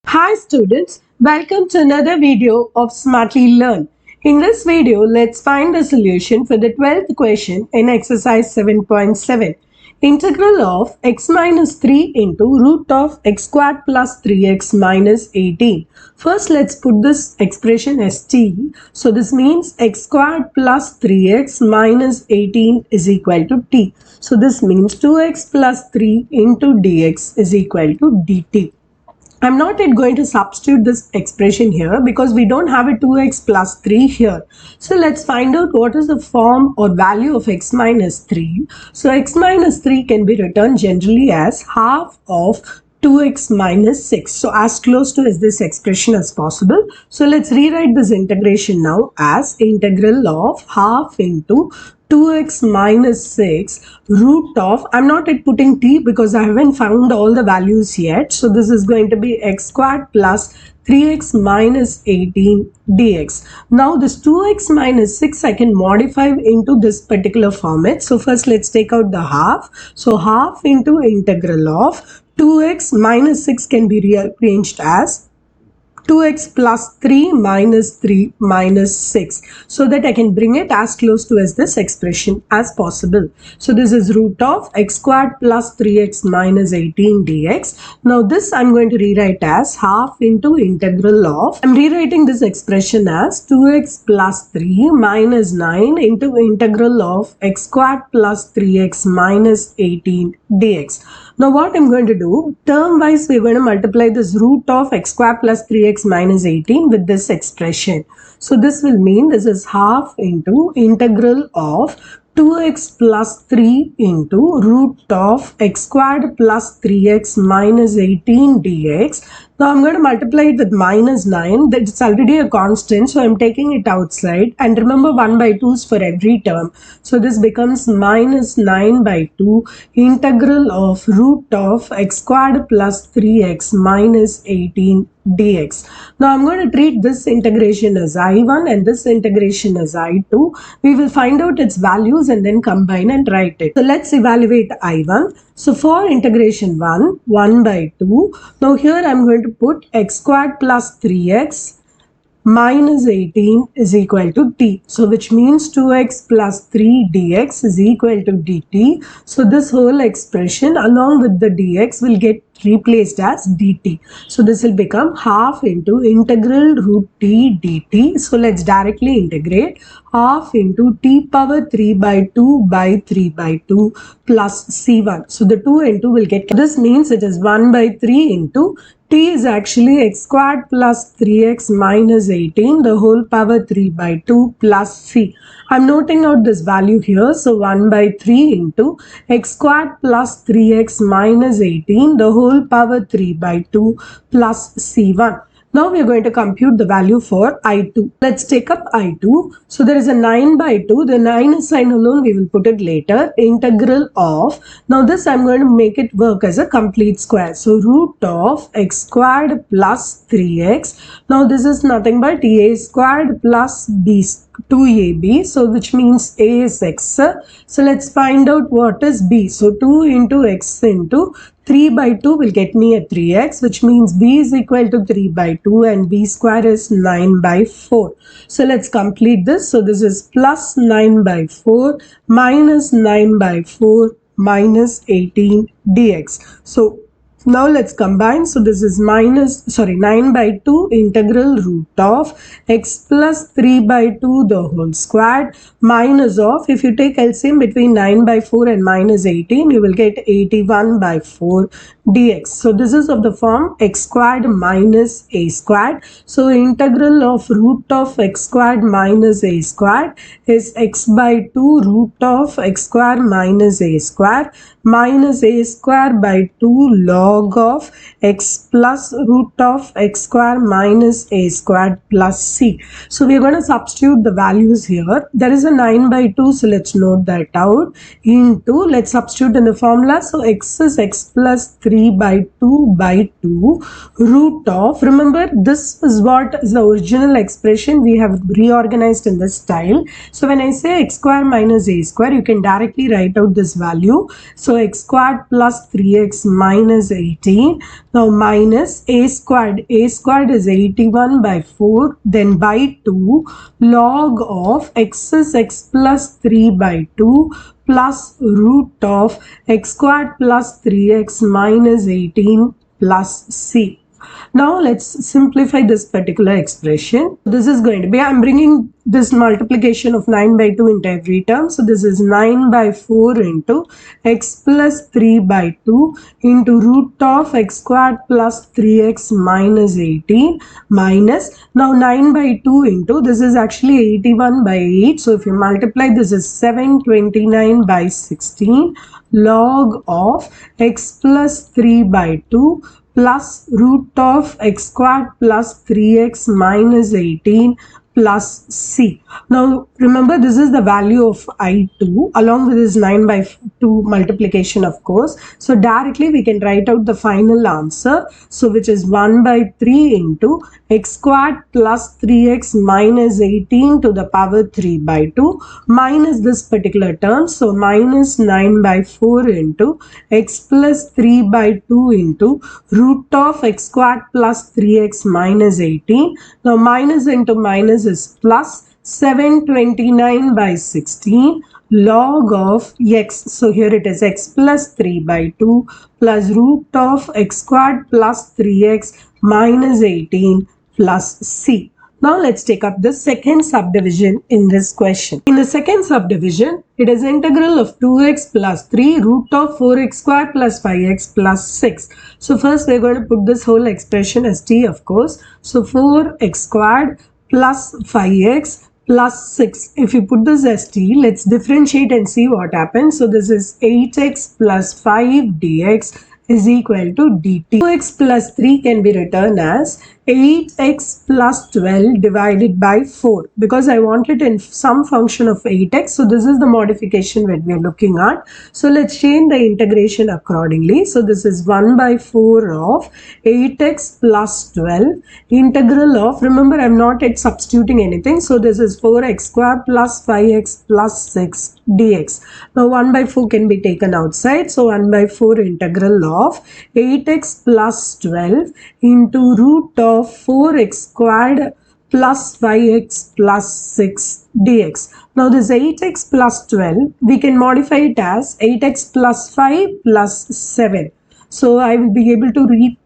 Hi students, welcome to another video of Smartly Learn. In this video, let's find the solution for the 12th question in exercise 7.7. Integral of x minus 3 into root of x squared plus 3x minus 18. First, let's put this expression as t. So this means x squared plus 3x minus 18 is equal to t. So this means 2x plus 3 into dx is equal to dt. I'm not yet going to substitute this expression here because we don't have a 2x plus 3 here. So let's find out what is the form or value of x minus 3. So x minus 3 can be written generally as half of 2x minus 6. So as close to this expression as possible. So let's rewrite this integration now as integral of half into 2x minus 6 root of, I'm not yet putting t because I haven't found all the values yet. So this is going to be x squared plus 3x minus 18 dx. Now this 2x minus 6 I can modify into this particular format. So first let's take out the half. So half into integral of 2x minus 6 can be rearranged as 2x plus 3 minus 3 minus 6, so that I can bring it as close to this expression as possible. So this is root of x squared plus 3x minus 18 dx. Now this I'm going to rewrite as half into integral of, I'm rewriting this expression as 2x plus 3 minus 9 into integral of x squared plus 3x minus 18 dx. Now what I'm going to do, term wise we're going to multiply this root of x squared plus 3x minus 18 with this expression. So this will mean this is half into integral of 2x plus 3 into root of x squared plus 3x minus 18 dx. Now I'm going to multiply it with minus 9. That's already a constant, so I'm taking it outside. And remember 1 by 2 is for every term. So this becomes minus 9 by 2 integral of root of x squared plus 3x minus 18 dx. Now I'm going to treat this integration as I1 and this integration as I2. We will find out its values and then combine and write it. So let's evaluate I1. So for integration 1 by 2. Now here I'm going to put x squared plus 3x minus 18 is equal to t. So which means 2x plus 3 dx is equal to dt. So this whole expression along with the dx will get replaced as dt. So this will become half into integral root t dt. So let's directly integrate half into t power 3 by 2 by 3 by 2 plus c1. So the 2 and 2 will get, this means it is 1 by 3 into t is actually x squared plus 3x minus 18 the whole power 3 by 2 plus c. I'm noting out this value here. So 1 by 3 into x squared plus 3x minus 18 the whole power 3 by 2 plus c1. Now we are going to compute the value for I2. Let's take up I2. So there is a 9 by 2. The 9 sign alone we will put it later. Integral of, now this I'm going to make it work as a complete square. So root of x squared plus 3x. Now this is nothing but a squared plus b 2ab, so which means a is x. So let's find out what is b. So 2 into x into 3 by 2 will get me a 3x, which means b is equal to 3 by 2 and b square is 9 by 4. So let's complete this. So this is plus 9 by 4 minus 9 by 4 minus 18 dx. So now let's combine. So this is 9 by 2 integral root of x plus 3 by 2 the whole squared minus of, if you take LCM between 9 by 4 and minus 18, you will get 81 by 4 dx. So this is of the form x squared minus a squared. So integral of root of x squared minus a squared is x by 2 root of x squared minus a squared minus a square by 2 log of x plus root of x square minus a squared plus c. So we are going to substitute the values here. There is a 9 by 2, so let's note that out, into, let's substitute in the formula. So x is x plus 3 by 2 by 2 root of, remember this is what is the original expression, we have reorganized in this style. So when I say x square minus a square, you can directly write out this value. So x squared plus 3x minus 18 Now minus a squared is 81 by 4, then by 2 log of x is x plus 3 by 2 plus root of x squared plus 3x minus 18 plus c. Now let's simplify this particular expression. This is going to be, I'm bringing this multiplication of 9 by 2 into every term. So this is 9 by 4 into x plus 3 by 2 into root of x squared plus 3x minus 18 minus, now 9 by 2 into, this is actually 81 by 8. So if you multiply, this is 729 by 16 log of x plus 3 by 2 plus root of x squared plus 3x minus 18 plus c. Now remember, this is the value of I2 along with this 9 by 2 multiplication, of course. So directly we can write out the final answer. So which is 1 by 3 into x squared plus 3x minus 18 to the power 3 by 2 minus this particular term. So minus 9 by 4 into x plus 3 by 2 into root of x squared plus 3x minus 18. Now minus into minus is plus, 729 by 16 log of x. So here it is x plus 3 by 2 plus root of x squared plus 3x minus 18 plus c. Now let's take up the second subdivision in this question. In the second subdivision, it is integral of 2x plus 3 root of 4x squared plus 5x plus 6. So first we're going to put this whole expression as t, of course. So 4x squared plus 5x plus 6. If you put this as t, let's differentiate and see what happens. So this is 8x plus 5 dx is equal to dt. 2x plus 3 can be written as 8x plus 12 divided by 4, because I want it in some function of 8x. So this is the modification that we are looking at. So let's change the integration accordingly. So this is 1 by 4 of 8x plus 12 integral of, remember I'm not yet substituting anything. So this is 4x squared plus 5x plus 6 dx. Now 1 by 4 can be taken outside. So 1 by 4 integral of 8x plus 12 into root of 4x squared plus 5x plus 6 dx. Now this 8x plus 12, we can modify it as 8x plus 5 plus 7. So I will be able to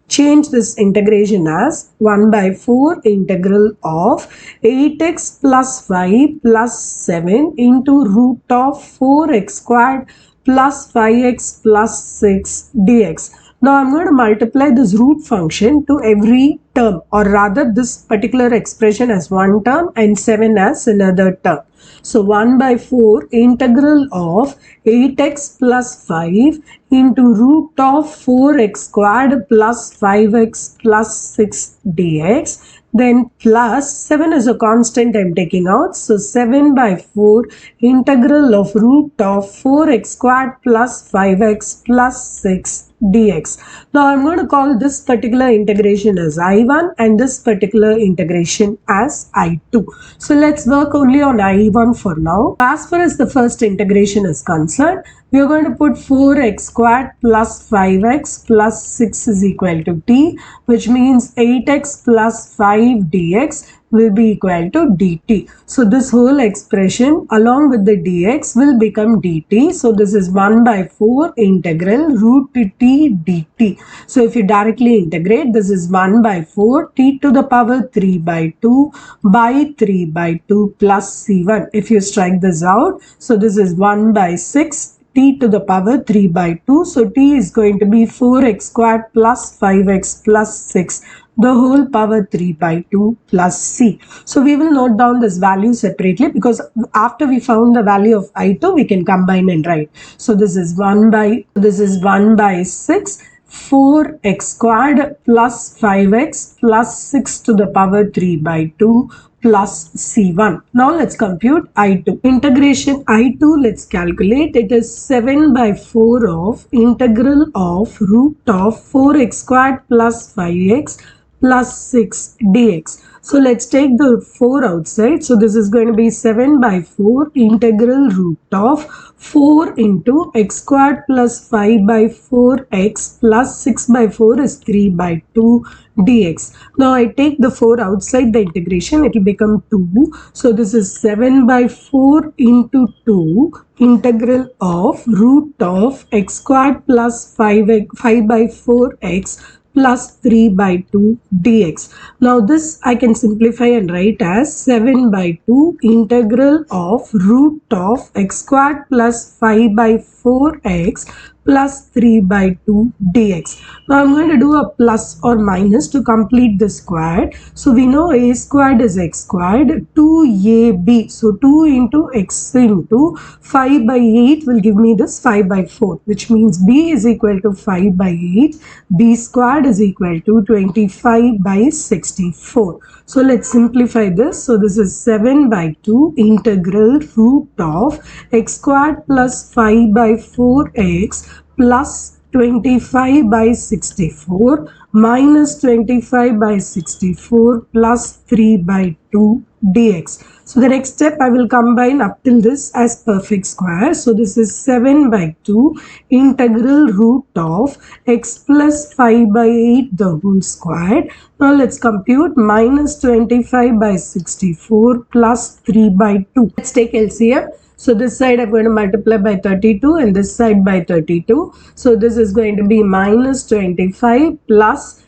change this integration as 1 by 4 integral of 8x plus 5 plus 7 into root of 4x squared plus 5x plus 6 dx. Now I'm going to multiply this root function to every term, or rather this particular expression as one term and 7 as another term. So 1 by 4 integral of 8x plus 5 into root of 4x squared plus 5x plus 6 dx. Then plus 7 is a constant I'm taking out. So 7 by 4 integral of root of 4x squared plus 5x plus 6 dx. Now I'm going to call this particular integration as I1 and this particular integration as I2. So let's work only on I1 for now. As far as the first integration is concerned, we are going to put 4x squared plus 5x plus 6 is equal to t, which means 8x plus 5 dx will be equal to dt. So this whole expression along with the dx will become dt. So this is 1 by 4 integral root t dt. So if you directly integrate, this is 1 by 4 t to the power 3 by 2 by 3 by 2 plus c1. If you strike this out, so this is 1 by 6 t to the power 3 by 2. So t is going to be 4x squared plus 5x plus 6, the whole power 3 by 2 plus c. So we will note down this value separately, because after we found the value of I2, we can combine and write. So this is 1 by 6 4x squared plus 5x plus 6 to the power 3 by 2 plus c1. Now let's compute I2. Integration I2, let's calculate. It is 7 by 4 of integral of root of 4x squared plus 5x plus 6 dx. So let's take the 4 outside. So this is going to be 7 by 4 integral root of 4 into x squared plus 5 by 4x plus 6 by 4 is 3 by 2 dx. Now I take the 4 outside the integration, it will become 2. So this is 7 by 4 into 2 integral of root of x squared plus 5 by 4x plus 3 by 2 dx. Now this I can simplify and write as 7 by 2 integral of root of x squared plus 5 by 4x plus 3 by 2 dx. Now I'm going to do a plus or minus to complete the squared. So we know a squared is x squared, 2ab. So 2 into x into 5 by 8 will give me this 5 by 4, which means b is equal to 5 by 8. B squared is equal to 25 by 64. So let's simplify this. So this is 7 by 2 integral root of x squared plus 5 by 4x plus 25 by 64 minus 25 by 64 plus 3 by 2 dx. So the next step I will combine up till this as perfect square. So this is 7 by 2 integral root of x plus 5 by 8 the whole squared. Now let's compute minus 25 by 64 plus 3 by 2. Let's take LCM. So this side I'm going to multiply by 32 and this side by 32. So this is going to be minus 25 plus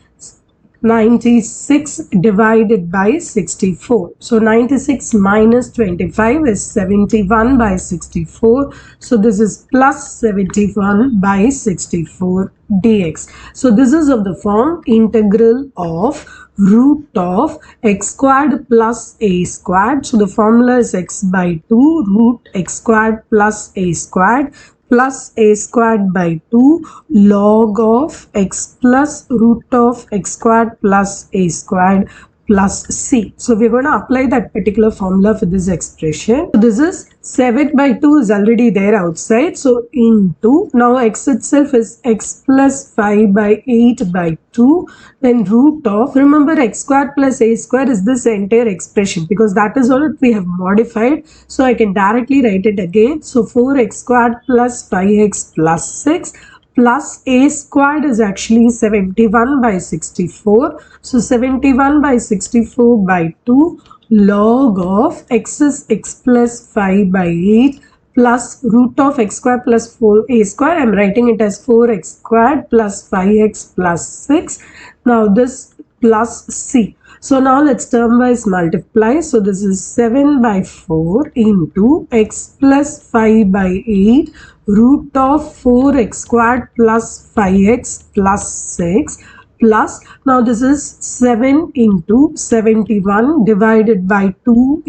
96 divided by 64. So 96 minus 25 is 71 by 64. So this is plus 71 by 64 dx. So this is of the form integral of root of x squared plus a squared. So the formula is x by 2 root x squared plus a squared plus a squared by 2 log of x plus root of x squared plus a squared plus c. So we're going to apply that particular formula for this expression. So this is 7 by 2 is already there outside. So into, now x itself is x plus 5 by 8 by 2. Then root of, remember x squared plus a squared is this entire expression because that is what we have modified. So I can directly write it again. So 4x squared plus 5x plus 6 plus a squared is actually 71 by 64. So 71 by 64 by 2 log of x is x plus 5 by 8 plus root of x squared plus 4a squared. I am writing it as 4x squared plus 5x plus 6. Now this plus c. So now let's termwise multiply. So this is 7 by 4 into x plus 5 by 8 root of 4x squared plus 5x plus 6 plus, now this is 7 into 71 divided by 2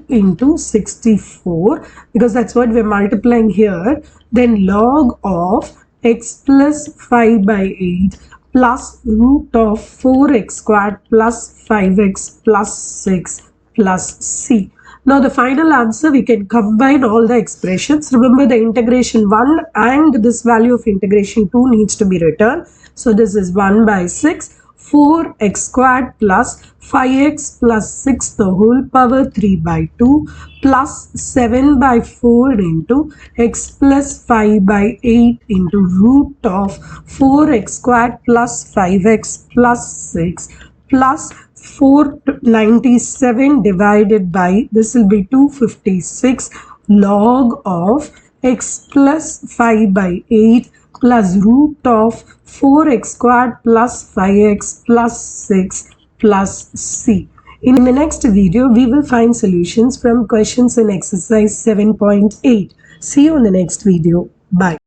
into 64 because that's what we're multiplying here. Then log of x plus 5 by 8 plus root of 4x squared plus 5x plus 6 plus c. Now the final answer, we can combine all the expressions. Remember the integration 1 and this value of integration 2 needs to be written. So this is 1 by 6, 4x squared plus 5x plus 6 the whole power 3 by 2 plus 7 by 4 into x plus 5 by 8 into root of 4x squared plus 5x plus 6 plus 497 divided by, this will be 256 log of x plus 5 by 8 plus root of 4x squared plus 5x plus 6 plus c. In the next video, we will find solutions from questions in exercise 7.8. See you in the next video. Bye.